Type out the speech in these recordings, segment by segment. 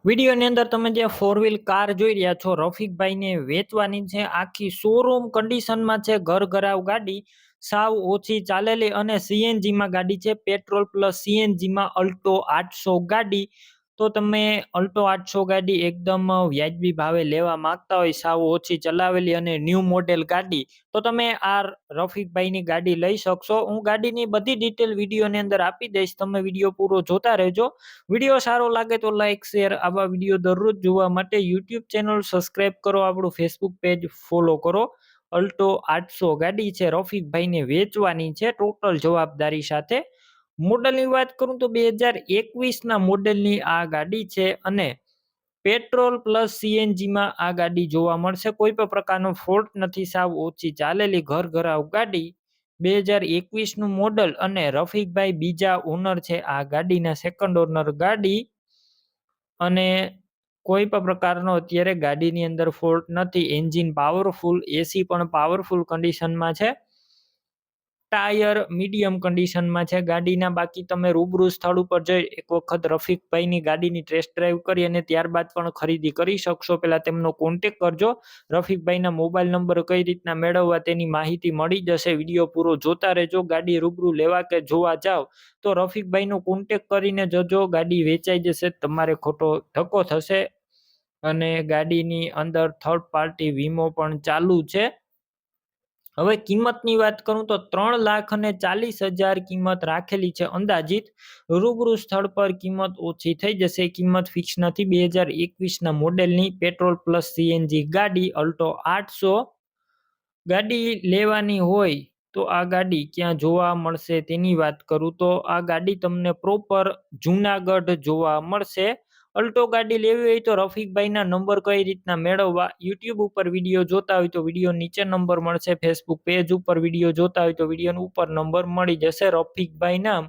વિડીયોની અંદર તમે જે ફોર વ્હીલ કાર જોઈ રહ્યા છો રફીકભાઈને વેચવાની છે. આખી શોરૂમ કન્ડિશનમાં છે. ઘર ઘરાવ ગાડી, સાવ ઓછી ચાલેલી અને સીએનજીમાં ગાડી છે. પેટ્રોલ પ્લસ સીએનજીમાં અલ્ટો 800 ગાડી. તો તમે અલ્ટો 800 ગાડી એકદમ વ્યાજબી ભાવે લેવા માંગતા હોય, સાવ ઓછી ચલાવેલી અને ન્યૂ મોડેલ ગાડી, તો તમે આ રફીકભાઈની ગાડી લઈ શકશો. હું ગાડીની બધી ડિટેલ વિડીયોની અંદર આપી દઈશ, તમે વિડીયો પૂરો જોતા રહેજો. વિડીયો સારો લાગે તો લાઈક શેર, આવા વિડીયો દરરોજ જોવા માટે યુટ્યુબ ચેનલ સબસ્ક્રાઇબ કરો, આપણું ફેસબુક પેજ ફોલો કરો. અલ્ટો 800 ગાડી છે, રફીકભાઈને વેચવાની છે ટોટલ જવાબદારી સાથે. મોડલની વાત કરું તો 2021ના મોડેલની આ ગાડી છે અને પેટ્રોલ પ્લસ સીએનજીમાં આ ગાડી જોવા મળશે. કોઈ પણ પ્રકારનો ફોલ્ટ નથી, સાવ ઓછી ચાલેલી ઘર ઘરાવ ગાડી. 2021નું મોડલ અને રફીકભાઈ બીજા ઓનર છે આ ગાડીના, સેકન્ડ ઓનર ગાડી. અને કોઈ પણ પ્રકારનો અત્યારે ગાડીની અંદર ફોલ્ટ નથી. એન્જિન પાવરફુલ, એસી પણ પાવરફુલ કન્ડિશનમાં છે. ટાયર મીડિયમ કન્ડિશનમાં છે ગાડીના. બાકી તમે રૂબરૂ સ્થળ ઉપર જઈ એક વખત રફીકભાઈની ગાડીની ટેસ્ટ ડ્રાઈવ કરી અને ત્યારબાદ પણ ખરીદી કરી શકશો. પહેલા તેમનો કોન્ટેક કરજો. રફીકભાઈના મોબાઈલ નંબર કઈ રીતના મેળવવા તેની માહિતી મળી જશે. વિડીયો પૂરો જોતા રહેજો. ગાડી રૂબરૂ લેવા કે જોવા જાવ તો રફીકભાઈનો કોન્ટેક કરીને જજો. ગાડી વેચાઈ જશે, તમારે ખોટો ધક્કો થશે. અને ગાડીની અંદર થર્ડ પાર્ટી વીમો પણ ચાલુ છે. હવે કિંમતની વાત કરું તો 3,40,000 કિંમત રાખેલી છે અંદાજિત. રૂબરૂ સ્થળ પર કિંમત ઓછી થઈ જશે. કિંમત ફિક્સ નથી. 2021ના મોડેલની પેટ્રોલ પ્લસ સીએનજી ગાડી અલ્ટો 800 ગાડી લેવાની હોય તો આ ગાડી ક્યાં જોવા મળશે તેની વાત કરું તો આ ગાડી તમને પ્રોપર જુનાગઢ જોવા મળશે. અલ્ટો ગાડી લેવી હોય તો રફીકભાઈના નંબર કઈ રીતના મેળવવા, યુટ્યુબ ઉપર વિડીયો જોતા હોય તો વિડીયો નીચે નંબર મળશે. ફેસબુક પેજ ઉપર વિડીયો જોતા હોય તો વિડીયો ઉપર નંબર મળી જશે. રફીકભાઈ નામ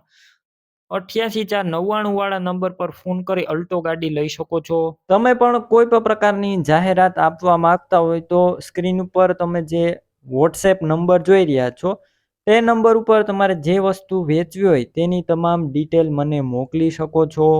88,499 વાળા નંબર પર ફોન કરી અલ્ટો ગાડી લઈ શકો છો. તમે પણ કોઈ પણ પ્રકારની જાહેરાત આપવા માંગતા હોય તો સ્ક્રીન ઉપર તમે જે વોટ્સએપ નંબર જોઈ રહ્યા છો તે નંબર ઉપર તમારે જે વસ્તુ વેચવી હોય તેની તમામ ડિટેલ મને મોકલી શકો છો.